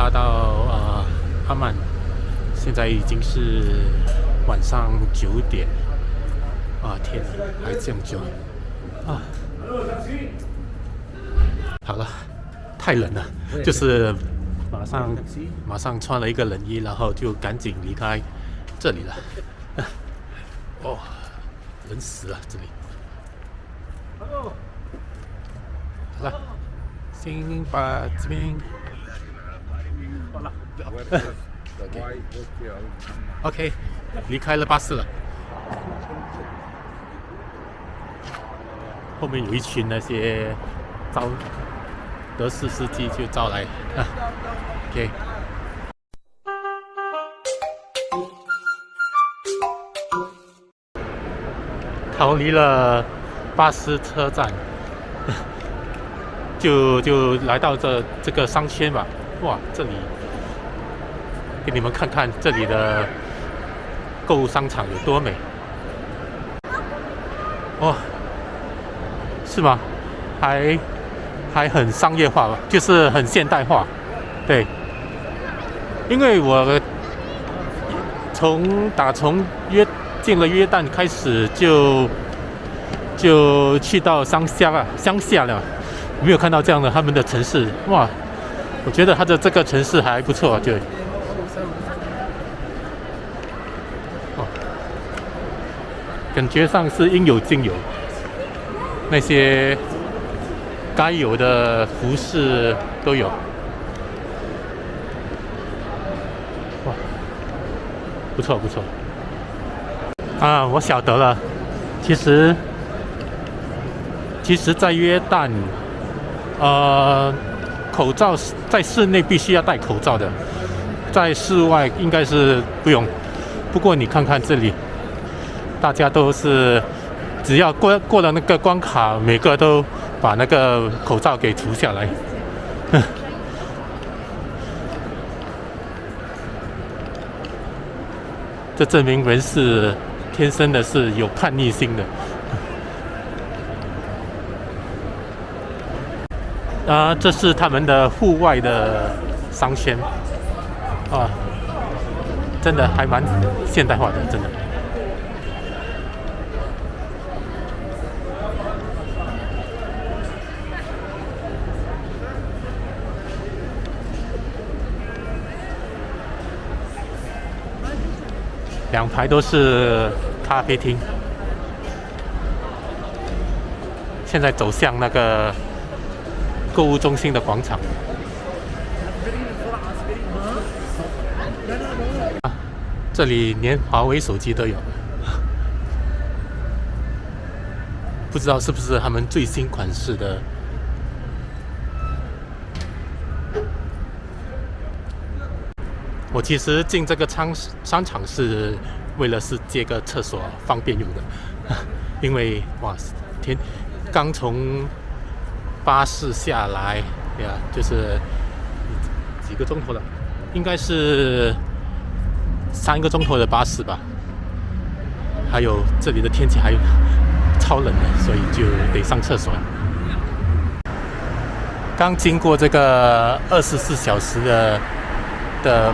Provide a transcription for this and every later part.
搭到阿曼，现在已经是晚上9点。啊天哪，还这样久啊！好了，太冷了，就是马上穿了一个冷衣，然后就赶紧离开这里了。哦，冷死了这里。好了，先把这边。OK， 离开了巴士了。后面有一群那些德士司机就招来，OK。逃离了巴士车站，就来到这个商圈吧。哇，这里给你们看看这里的购物商场有多美。哦，是吗？还很商业化吧，就是很现代化。对，因为我从进了约旦开始就去到乡下了，没有看到这样的他们的城市。哇，我觉得他的这个城市还不错，对。感觉上是应有尽有，那些该有的服饰都有。哇，不错不错。啊，我晓得了。其实在约旦，口罩在室内必须要戴口罩的，在室外应该是不用。不过你看看这里。大家都是只要过了那个关卡，每个都把那个口罩给除下来。这证明人是天生的是有叛逆心的。这是他们的户外的商圈，真的还蛮现代化的，真的。两排都是咖啡厅，现在走向那个购物中心的广场。这里连华为手机都有，不知道是不是他们最新款式的。我其实进这个商场是为了借个厕所方便用的，因为哇刚从巴士下来呀，就是几个钟头了，应该是3个钟头的巴士吧。还有这里的天气还超冷的，所以就得上厕所。刚经过这个24小时的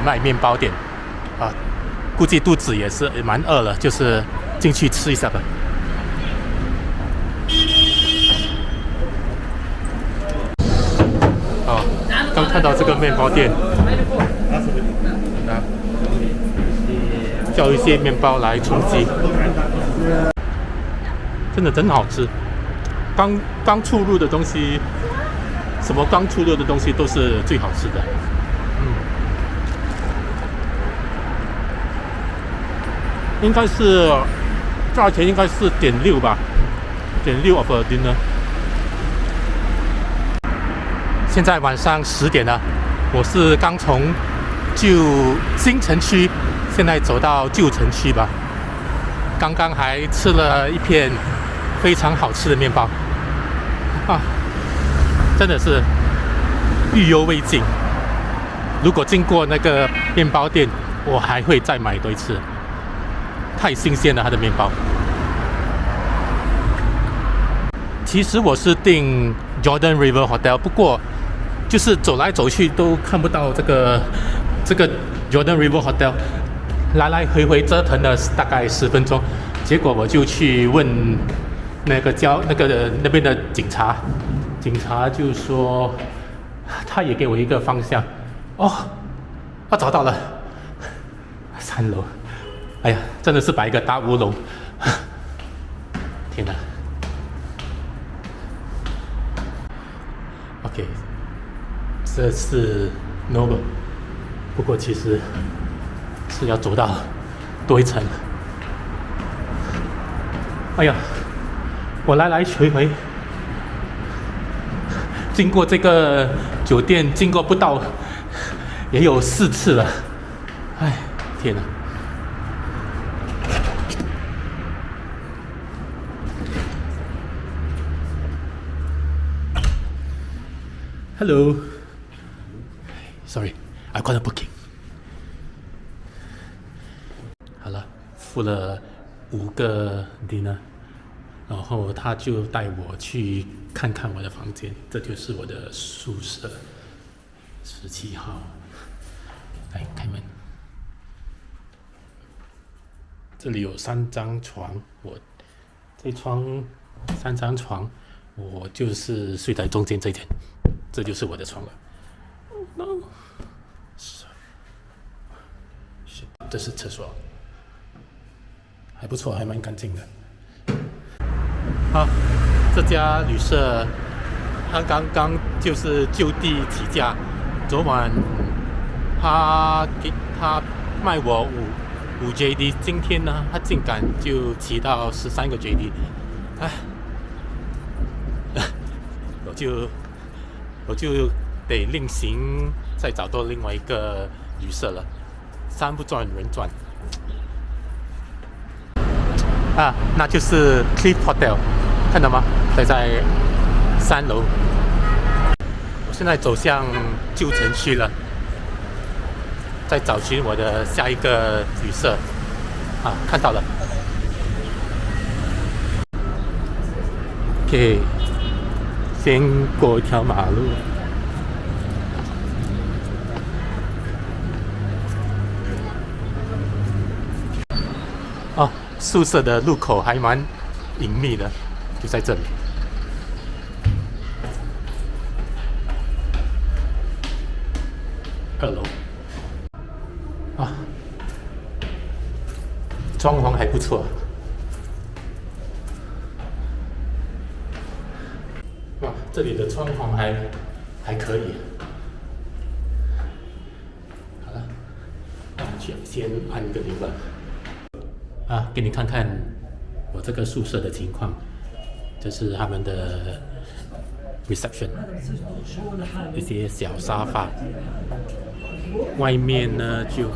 卖面包店啊，估计肚子也是蛮饿了，就是进去吃一下吧。刚看到这个面包店，叫一些面包来充饥，真的真好吃。刚出炉的东西，什么刚出炉的东西都是最好吃的。应该是价钱应该是0.6吧，0.6 of a dinner。现在晚上10点了，我是刚从新城区，现在走到旧城区吧。刚刚还吃了一片非常好吃的面包，真的是意犹未尽。如果经过那个面包店，我还会再买多一次。太新鲜了，它的面包。其实我是订 Jordan River Hotel， 不过就是走来走去都看不到这个Jordan River Hotel， 来来回回折腾了大概10分钟，结果我就去问那边的警察，警察就说他也给我一个方向，我找到了3楼，哎呀，真的是摆一个大乌龙，天哪 ！OK， 这是 Noble， 不过其实是要走到多一层。哎呀，我来来回回经过这个酒店，经过不到也有4次了。哎，天哪！ Hello. Sorry, I got a booking. 好了，付了5个 dinner， 然后他就带我去看看我的房间，这就是我的宿舍，17号。来开门，这里有3张床，这3张床，我就是睡在中间这间。 这就是我的床了。No， 这是厕所，还不错，还蛮干净的。好，这家旅社，他刚刚就是就地起价，昨晚他卖我5 JD， 今天呢，他竟敢就起到13个 JD， 哎，我就得另行再找到另外一个旅社了，山不转人转。啊，那就是 Cliff Hotel， 看到吗？在3楼。我现在走向旧城区了，在找寻我的下一个旅社。啊，看到了。OK。 先过一条马路，宿舍的入口还蛮隐秘的，就在这里。2楼，装潢还不错。 哇，这里的装潢还可以。好了，那我们先按个铃吧。给你看看我这个宿舍的情况，这是他们的 reception， 一些小沙发。外面呢就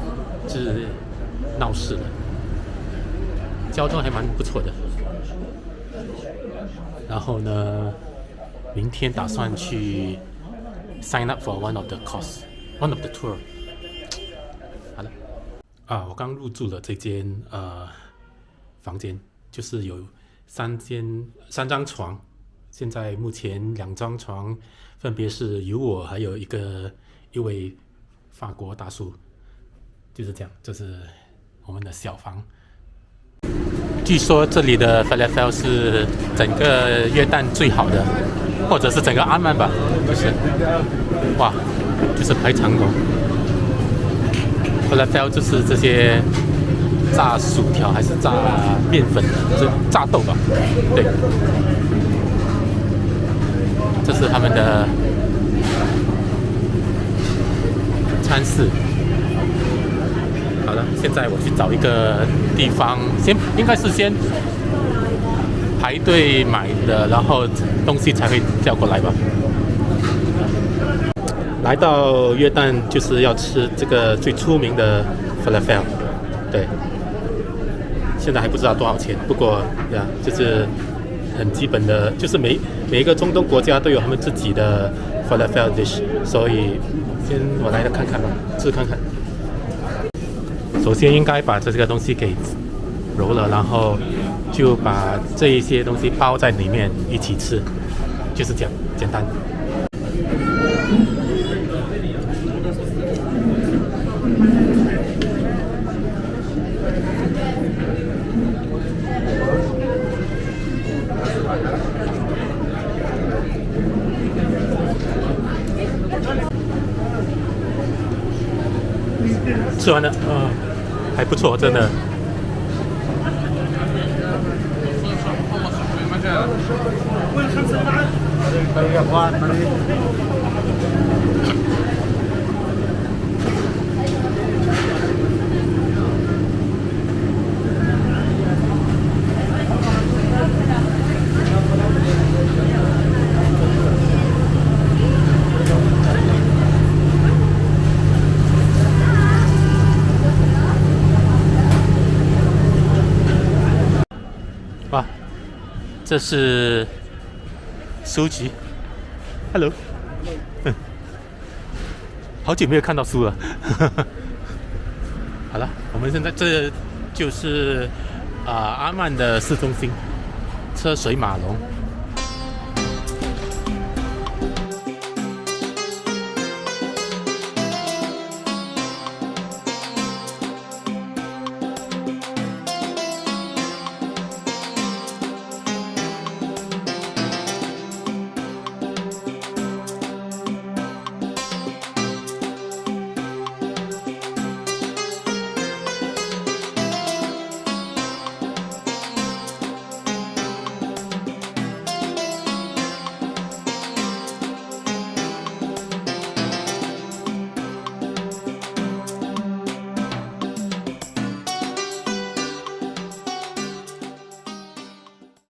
是闹市了，交通还蛮不错的。然后呢？ 明天打算去 sign up for one of the tour。好了，我刚入住了这间房间，就是有3张床，现在目前2张床分别是有我还有一位法国大叔，就是这样，这是我们的小房。据说这里的 Falafel 是整个约旦最好的。 或者是整个阿曼吧，就是哇，就是排长龙。Falafel 就是这些炸薯条还是炸面粉的，这炸豆吧？对，这是他们的餐室。好了，现在我去找一个地方，应该是先。 排队买的，然后东西才会叫过来吧。来到约旦就是要吃这个最出名的 falafel， 对。现在还不知道多少钱，不过呀，就是很基本的，就是每一个中东国家都有他们自己的 falafel dish， 所以我来看看吧，试看看。首先应该把这个东西给揉了，然后。 就把这一些东西包在里面一起吃，就是这样简单。吃完了，还不错，真的。哇，这是书籍 ，Hello，好久没有看到书了。好了，我们现在这就是阿曼的市中心，车水马龙。